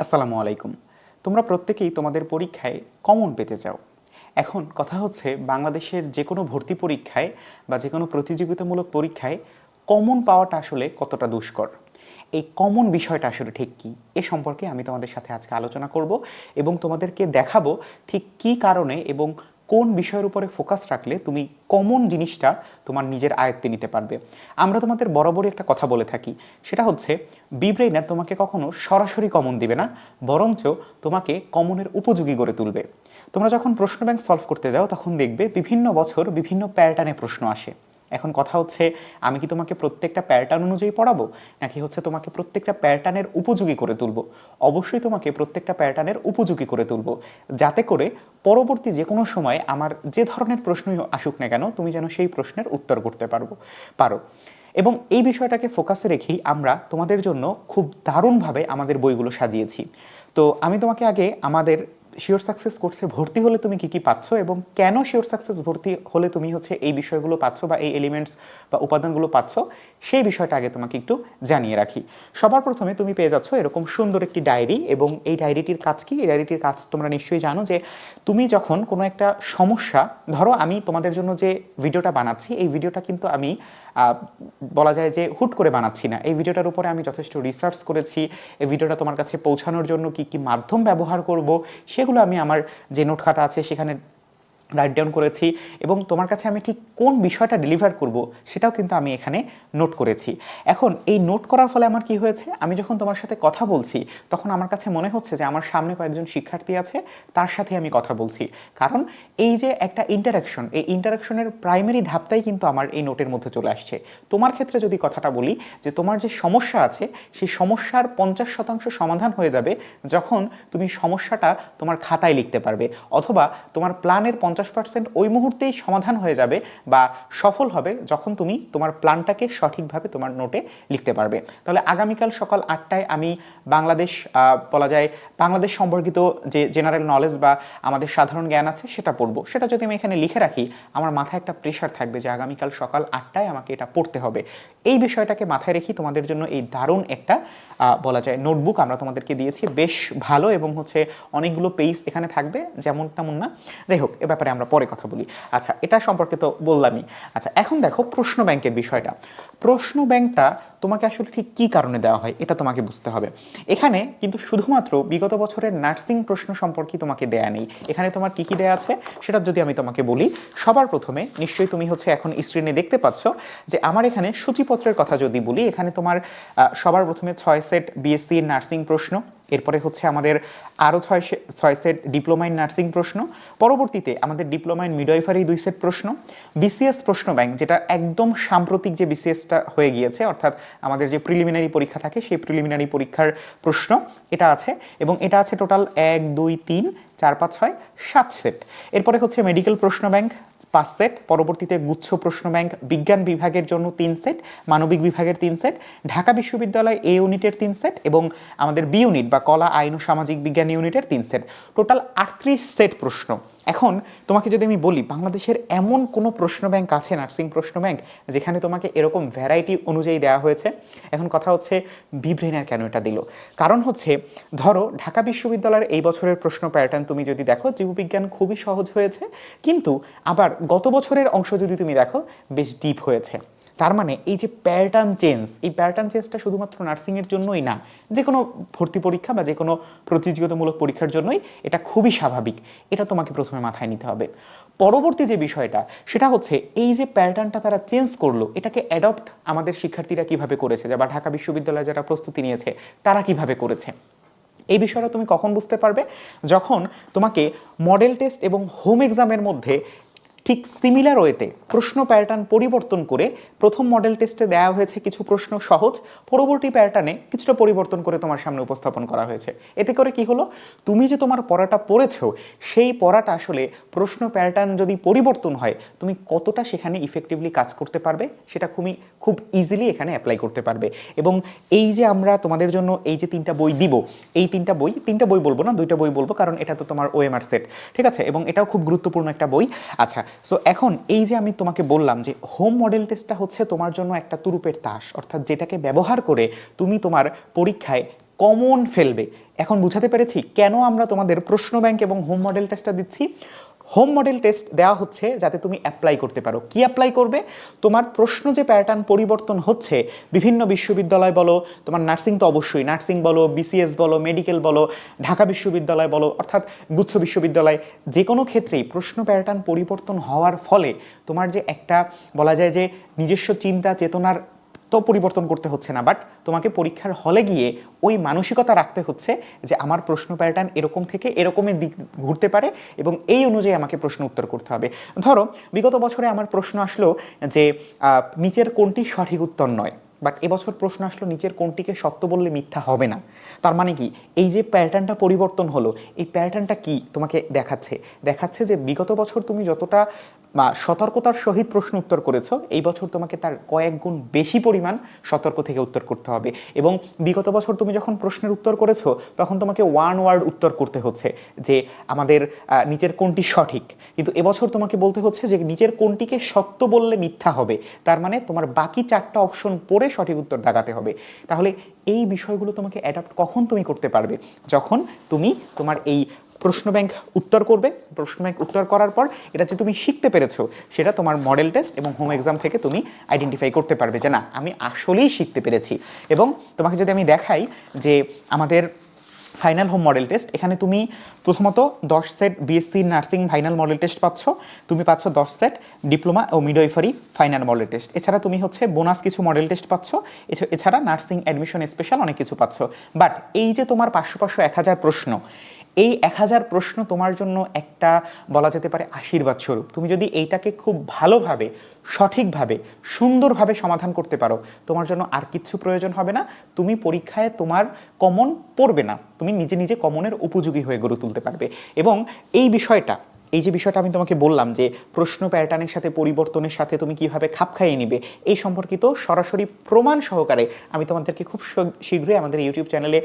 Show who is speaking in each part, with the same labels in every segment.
Speaker 1: আসসালামু আলাইকুম। তোমরা প্রত্যেকেই তোমাদের পরীক্ষায় কমন পেতে চাও। এখন কথা হচ্ছে বাংলাদেশের যে কোনো ভর্তি পরীক্ষায় বা যে কোনো প্রতিযোগিতামূলক পরীক্ষায় কমন পাওয়াটা আসলে কতটা দুষ্কর। এই কমন বিষয়টা আসলে ঠিক কী এ সম্পর্কে আমি তোমাদের সাথে আজকে আলোচনা করব এবং তোমাদেরকে দেখাবো ঠিক কী কারণে এবং কোন বিষয়ের উপরে ফোকাস রাখলে তুমি কমন জিনিসটা তোমার নিজের আয়ত্তে নিতে পারবে। আমরা তোমাদের বরাবরই একটা কথা বলে থাকি, সেটা হচ্ছে বিব্রেইনার তোমাকে কখনো সরাসরি কমন দিবে না, বরঞ্চ তোমাকে কমনের উপযোগী গড়ে তুলবে। তোমরা যখন প্রশ্ন ব্যাংক সলভ করতে যাও তখন দেখবে বিভিন্ন বছর বিভিন্ন প্যাটার্নে প্রশ্ন আসে। এখন কথা হচ্ছে আমি কি তোমাকে প্রত্যেকটা প্যাটার্ন অনুযায়ী পড়াবো, নাকি হচ্ছে তোমাকে প্রত্যেকটা প্যাটার্নের উপযোগী করে তুলবো? অবশ্যই তোমাকে প্রত্যেকটা প্যাটার্নের উপযোগী করে তুলবো, যাতে করে পরবর্তী যে কোনো সময় আমার যে ধরনের প্রশ্নই আসুক না কেন তুমি যেন সেই প্রশ্নের উত্তর করতে পারো। এবং এই বিষয়টাকে ফোকাসে রেখেই আমরা তোমাদের জন্য খুব দারুণভাবে আমাদের বইগুলো সাজিয়েছি। তো আমি তোমাকে আগে আমাদের শিওর সাকসেস কোর্সে ভর্তি হলে তুমি কি কি পাচ্ছ এবং কেন শিওর সাকসেস ভর্তি হলে তুমি হচ্ছে এই বিষয়গুলো পাচ্ছ বা এই এলিমেন্টস বা উপাদানগুলো পাচ্ছ সেই বিষয়টা আগে তোমাকে একটু জানিয়ে রাখি। সবার প্রথমে তুমি পেয়ে যাচ্ছ এরকম সুন্দর একটি ডায়েরি, এবং এই ডায়েরিটির কাজ কি? এই ডায়েরিটির কাজ তোমরা নিশ্চয়ই জানো যে তুমি যখন কোনো একটা সমস্যা, ধরো আমি তোমাদের জন্য যে ভিডিওটা বানাচ্ছি এই ভিডিওটা কিন্তু আমি বলা যায় যে হুট করে বানাচ্ছি না। এই ভিডিওটার উপরে আমি যথেষ্ট রিসার্চ করেছি। এই ভিডিওটা তোমার কাছে পৌঁছানোর জন্য কি কি মাধ্যম ব্যবহার করব সেগুলো আমি আমার যে নোট খাতা আছে সেখানে রাইট ডাউন করেছি, এবং তোমার কাছে আমি ঠিক কোন বিষয়টা ডেলিভার করব সেটাও কিন্তু আমি এখানে নোট করেছি। এখন এই নোট করার ফলে আমার কি হয়েছে, আমি যখন তোমার সাথে কথা বলছি তখন আমার কাছে মনে হচ্ছে যে আমার সামনে কয়েকজন শিক্ষার্থী আছে, তার সাথে আমি কথা বলছি। কারণ এই যে একটা ইন্টারাকশন, এই ইন্টারাকশনের প্রাইমারি ধাপটাই কিন্তু আমার এই নোটের মধ্যে চলে আসছে। তোমার ক্ষেত্রে যদি কথাটা বলি যে তোমার যে সমস্যা আছে সেই সমস্যার 50% সমাধান হয়ে যাবে যখন তুমি সমস্যাটা তোমার খাতায় লিখতে পারবে, অথবা তোমার প্ল্যানের 50% ওই মুহূর্তেই সমাধান হয়ে যাবে বা সফল হবে যখন তুমি তোমার প্ল্যানটাকে সঠিকভাবে তোমার নোটে লিখতে পারবে। তাহলে আগামীকাল সকাল 8টায় আমি বাংলাদেশ বলা যায় বাংলাদেশ সম্পর্কিত যে জেনারেল নলেজ বা আমাদের সাধারণ জ্ঞান আছে সেটা পড়বো। সেটা যদি আমি এখানে লিখে রাখি আমার মাথায় একটা প্রেশার থাকবে যে আগামীকাল সকাল 8টায় আমাকে এটা পড়তে হবে। এই বিষয়টাকে মাথায় রেখে তোমাদের জন্য এই দারুণ একটা বলা যায় নোটবুক আমরা তোমাদেরকে দিয়েছি, বেশ ভালো, এবং হচ্ছে অনেকগুলো পেজ এখানে থাকবে, যেমন তেমন না। যাই হোক, এ ব্যাপারে আমরা পরে কথা বলি। আচ্ছা, এটা সম্পর্কে তো বললামই। আচ্ছা, এখন দেখো প্রশ্ন ব্যাংকের বিষয়টা। প্রশ্ন ব্যাংকটা তোমাকে আসলে ঠিক কী কারণে দেওয়া হয় এটা তোমাকে বুঝতে হবে। এখানে কিন্তু শুধুমাত্র বিগত বছরের নার্সিং প্রশ্ন সম্পর্কে তোমাকে দেয়া নেই। এখানে তোমার কী কী দেয়া আছে সেটা যদি আমি তোমাকে বলি, সবার প্রথমে নিশ্চয়ই তুমি হচ্ছে এখন স্ক্রিনে দেখতে পাচ্ছ যে আমার এখানে সূচিপত্রের কথা যদি বলি, এখানে তোমার সবার প্রথমে 6 সেট বিএসসি নার্সিং প্রশ্ন, এরপরে হচ্ছে আমাদের আরও 6 সেট ডিপ্লোমা ইন নার্সিং প্রশ্ন, পরবর্তীতে আমাদের ডিপ্লোমা ইন মিডওয়াইফারি 2 সেট প্রশ্ন, বিসিএস প্রশ্ন ব্যাংক যেটা একদম সাম্প্রতিক যে বিসিএসটা হয়ে গিয়েছে, অর্থাৎ আমাদের যে প্রিলিমিনারি পরীক্ষা থাকে সেই প্রিলিমিনারি পরীক্ষার প্রশ্ন এটা আছে, এবং এটা আছে টোটাল 1 2 3 4 5 6 7 সেট। এরপরে হচ্ছে মেডিকেল প্রশ্ন ব্যাংক 5 সেট, পরবর্তীতে গুচ্ছ প্রশ্ন ব্যাংক বিজ্ঞান বিভাগের জন্য 3 সেট, মানবিক বিভাগের 3 সেট, ঢাকা বিশ্ববিদ্যালয় এ ইউনিটের 3 সেট, এবং আমাদের বি ইউনিট বা কলা আইন ও সামাজিক বিজ্ঞান ইউনিটের 3 সেট, টোটাল 38 সেট প্রশ্ন। এখন তোমাকে যদি আমি বলি বাংলাদেশের এমন কোনো প্রশ্ন ব্যাংক আছে, নার্সিং প্রশ্ন ব্যাংক, যেখানে তোমাকে এরকম ভ্যারাইটি অনুযায়ী দেওয়া হয়েছে? এখন কথা হচ্ছে বিব্রেইনার কেন এটা দিল? কারণ হচ্ছে ধরো ঢাকা বিশ্ববিদ্যালয়ের এই বছরের প্রশ্ন প্যাটার্ন তুমি যদি দেখো, জীববিজ্ঞান খুবই সহজ হয়েছে, কিন্তু আবার গত বছরের অংশ যদি তুমি দেখো বেশ ডিপ হয়েছে। তার মানে এই যে প্যাটার্ন চেঞ্জ, এই প্যাটার্ন চেঞ্জটা শুধুমাত্র নার্সিংয়ের জন্যই না, যে কোনো ভর্তি পরীক্ষা বা যে কোনো প্রতিযোগিতামূলক পরীক্ষার জন্যই এটা খুবই স্বাভাবিক। এটা তোমাকে প্রথমে মাথায় নিতে হবে। পরবর্তী যে বিষয়টা সেটা হচ্ছে এই যে প্যাটার্নটা তারা চেঞ্জ করলো, এটাকে অ্যাডপ্ট আমাদের শিক্ষার্থীরা কিভাবে করেছে, বা ঢাকা বিশ্ববিদ্যালয়ে যারা প্রস্তুতি নিয়েছে তারা কিভাবে করেছে। এই বিষয়টা তুমি কখন বুঝতে পারবে? যখন তোমাকে মডেল টেস্ট এবং হোম এক্সামের মধ্যে ঠিক সিমিলার ওয়েতে প্রশ্ন প্যাটার্ন পরিবর্তন করে প্রথম মডেল টেস্টে দেওয়া হয়েছে কিছু প্রশ্ন সহজ, পরবর্তী প্যাটার্নে কিছুটা পরিবর্তন করে তোমার সামনে উপস্থাপন করা হয়েছে। এতে করে কি হলো, তুমি যে তোমার পড়াটা পড়েছো সেই পড়াটা আসলে প্রশ্ন প্যাটার্ন যদি পরিবর্তন হয় তুমি কতটা সেখানে ইফেক্টিভলি কাজ করতে পারবে সেটা খুব ইজিলি এখানে অ্যাপ্লাই করতে পারবে। এবং এই যে আমরা তোমাদের জন্য এই যে 3টা বই দিব, এই 3টা বই বলবো না, 2টা বই বলবো, কারণ এটা তো তোমার ওএমআর সেট, ঠিক আছে, এবং এটাও খুব গুরুত্বপূর্ণ একটা বই। আচ্ছা, সো এখন এই যে আমি তোমাকে বললাম যে হোম মডেল টেস্টটা হচ্ছে তোমার জন্য একটা তুরুপের তাস, অর্থাৎ যেটাকে ব্যবহার করে তুমি তোমার পরীক্ষায় কমন ফেলবে। এখন বুঝাতে পেরেছি কেন আমরা তোমাদের প্রশ্ন ব্যাংক এবং হোম মডেল টেস্টটা দিচ্ছি। হোম মডেল টেস্ট দেওয়া হচ্ছে যাতে তুমি অ্যাপ্লাই করতে পারো। কি অ্যাপ্লাই করবে? তোমার প্রশ্ন যে প্যাটার্ন পরিবর্তন হচ্ছে বিভিন্ন বিশ্ববিদ্যালয় বলো, তোমার নার্সিং তো অবশ্যই, নার্সিং বলো, বিসিএস বলো, মেডিকেল বলো, ঢাকা বিশ্ববিদ্যালয় বলো, অর্থাৎ গুচ্ছ বিশ্ববিদ্যালয়, যে কোনো ক্ষেত্রেই প্রশ্ন প্যাটার্ন পরিবর্তন হওয়ার ফলে তোমার যে একটা বলা যায় যে নিজস্ব চিন্তা চেতনার তো পরিবর্তন করতে হচ্ছে না, বাট তোমাকে পরীক্ষার হলে গিয়ে ওই মানসিকতা রাখতে হচ্ছে যে আমার প্রশ্ন প্যাটার্ন এরকম থেকে এরকমের দিক ঘুরতে পারে এবং এই অনুযায়ী আমাকে প্রশ্ন উত্তর করতে হবে। ধরো বিগত বছরে আমার প্রশ্ন আসলো যে নিচের কোনটি সঠিক উত্তর নয়, বাট এবছর প্রশ্ন আসলো নিচের কোনটিকে সত্য বললে মিথ্যা হবে না। তার মানে কি, এই যে প্যাটার্নটা পরিবর্তন হলো, এই প্যাটার্নটা কি তোমাকে দেখাচ্ছে যে বিগত বছর তুমি যতটা সতর্কতার সহিত প্রশ্ন উত্তর করেছো, এই বছর তোমাকে তার কয়েক গুণ বেশি পরিমাণ সতর্ক থেকে উত্তর করতে হবে। এবং বিগত বছর তুমি যখন প্রশ্নের উত্তর করেছো তখন তোমাকে ওয়ান ওয়ার্ড উত্তর করতে হচ্ছে যে আমাদের নিচের কোনটি সঠিক, কিন্তু এবছর তোমাকে বলতে হচ্ছে যে নিচের কোনটিকে সত্য বললে মিথ্যা হবে। তার মানে তোমার বাকি 4টা অপশন পড়ে সঠিক উত্তর দাগাতে হবে। তাহলে এই বিষয়গুলো তোমাকে অ্যাডাপ্ট কখন তুমি করতে পারবে? যখন তুমি তোমার এই প্রশ্ন ব্যাংক উত্তর করবে। প্রশ্ন ব্যাংক উত্তর করার পর এটা যে তুমি শিখতে পেরেছো সেটা তোমার মডেল টেস্ট এবং হোম এক্সাম থেকে তুমি আইডেন্টিফাই করতে পারবে যে না, আমি আসলেই শিখতে পেরেছি। এবং তোমাকে যদি আমি দেখাই যে আমাদের ফাইনাল হোম মডেল টেস্ট, এখানে তুমি প্রথমত 10 set BSc nursing final model test পাচ্ছ, তুমি পাচ্ছ 10 সেট ডিপ্লোমা ও মিডওয়াইফারি ফাইনাল মডেল টেস্ট, এছাড়া তুমি হচ্ছে বোনাস কিছু মডেল টেস্ট পাচ্ছ, এছাড়া নার্সিং অ্যাডমিশন স্পেশাল অনেক কিছু পাচ্ছ। বাট এই যে তোমার 500 1000 প্রশ্ন, এই 1000 প্রশ্ন তোমার জন্য একটা বলা যেতে পারে আশীর্বাদ স্বরূপ। তুমি যদি এইটাকে খুব ভালোভাবে, সঠিকভাবে, সুন্দরভাবে সমাধান করতে পারো, তোমার জন্য আর কিচ্ছু প্রয়োজন হবে না। তুমি পরীক্ষায় তোমার কমন পড়বে না, তুমি নিজে নিজে কমনের উপযোগী হয়ে গড়ে তুলতে পারবে। এবং এই বিষয়টা, এই যে বিষয়টা আমি তোমাকে বললাম যে প্রশ্ন প্যাটার্নের সাথে পরিবর্তনের সাথে তুমি কিভাবে খাপ খাইয়ে নিবে, এই সম্পর্কিত সরাসরি প্রমাণ সহকারে আমি তোমাদেরকে খুব শীঘ্রই আমাদের ইউটিউব চ্যানেলে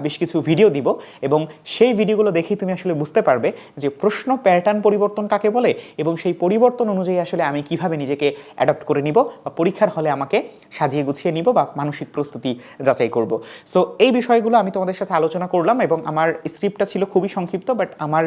Speaker 1: বেশ কিছু ভিডিও দিব এবং সেই ভিডিওগুলো দেখেই তুমি আসলে বুঝতে পারবে যে প্রশ্ন প্যাটার্ন পরিবর্তন কাকে বলে এবং সেই পরিবর্তন অনুযায়ী আসলে আমি কিভাবে নিজেকে অ্যাডপ্ট করে নিব বা পরীক্ষার হলে আমাকে সাজিয়ে গুছিয়ে নিব বা মানসিক প্রস্তুতি যাচাই করব। সো এই বিষয়গুলো আমি তোমাদের সাথে আলোচনা করলাম এবং আমার স্ক্রিপ্টটা ছিল খুবই সংক্ষিপ্ত, বাট আমার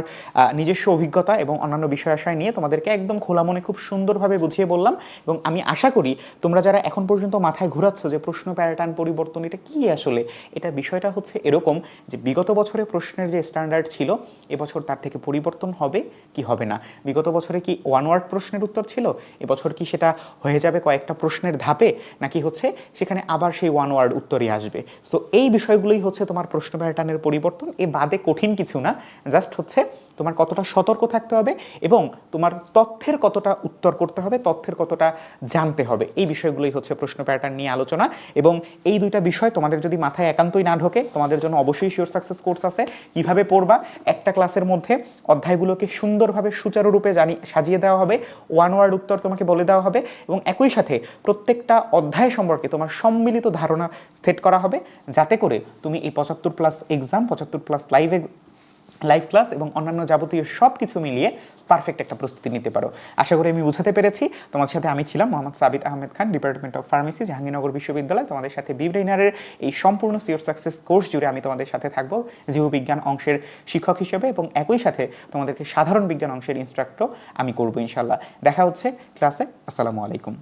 Speaker 1: নিজস্ব অভিজ্ঞতা এবং অন্যান্য বিষয় আশয় নিয়ে তোমাদেরকে একদম খোলা মনে খুব সুন্দরভাবে বুঝিয়ে বললাম। এবং আমি আশা করি তোমরা যারা এখন পর্যন্ত মাথায় ঘুরাচ্ছ যে প্রশ্ন প্যাটার্ন পরিবর্তন এটা কি আসলে, এটা বিষয়টা হচ্ছে এরকম যে বিগত বছরে প্রশ্নের যে স্ট্যান্ডার্ড ছিল এবছর তার থেকে পরিবর্তন হবে কি হবে না। বিগত বছরে কি ওয়ান ওয়ার্ড প্রশ্নের উত্তর ছিল, এবছর কি সেটা হয়ে যাবে কয়েকটা প্রশ্নের ধাপে, নাকি হচ্ছে সেখানে আবার সেই ওয়ান ওয়ার্ড উত্তরই আসবে। সো এই বিষয়গুলোই হচ্ছে তোমার প্রশ্ন প্যাটার্নের পরিবর্তন। এ বাদে কঠিন কিছু না, জাস্ট হচ্ছে তোমার কতটা সতর্ক থাকতে হবে এবং তোমার তথ্যের কতটা উত্তর করতে হবে, তথ্যের কতটা জানতে হবে, এই বিষয়গুলোই হচ্ছে প্রশ্ন প্যাটার্ন নিয়ে আলোচনা। এবং এই দুইটা বিষয় তোমাদের যদি মাথায় একান্তই না ঢোকে, তোমাদের জন্য অবশ্যই শিওর সাকসেস কোর্স আছে। কিভাবে পড়বা, একটা ক্লাসের মধ্যে অধ্যায়গুলোকে সুন্দরভাবে সুচারুরূপে সাজিয়ে দেওয়া হবে, ওয়ান ওয়ার্ড উত্তর তোমাকে বলে দেওয়া হবে এবং একই সাথে প্রত্যেকটা অধ্যায় সম্পর্কে তোমার সম্মিলিত ধারণা সেট করা হবে, যাতে করে তুমি এই 75+ এক্সাম, 75+ লাইভ ক্লাস এবং অন্যান্য যাবতীয় সব কিছু মিলিয়ে পারফেক্ট একটা প্রস্তুতি নিতে পারো। আশা করি আমি বুঝাতে পেরেছি। তোমার সাথে আমি ছিলাম মোহাম্মদ সাবিত Ahmed Khan, department of pharmacy, Jahangirnagar বিশ্ববিদ্যালয়। তোমাদের সাথে বিব্রেইনারের এই সম্পূর্ণ সিওর সাকসেস কোর্স জুড়ে আমি তোমাদের সাথে থাকবো জীববিজ্ঞান অংশের শিক্ষক হিসেবে এবং একই সাথে তোমাদেরকে সাধারণ বিজ্ঞান অংশের ইনস্ট্রাক্টর আমি করবো ইনশাল্লাহ। দেখা হচ্ছে ক্লাসে। আসসালামু আলাইকুম।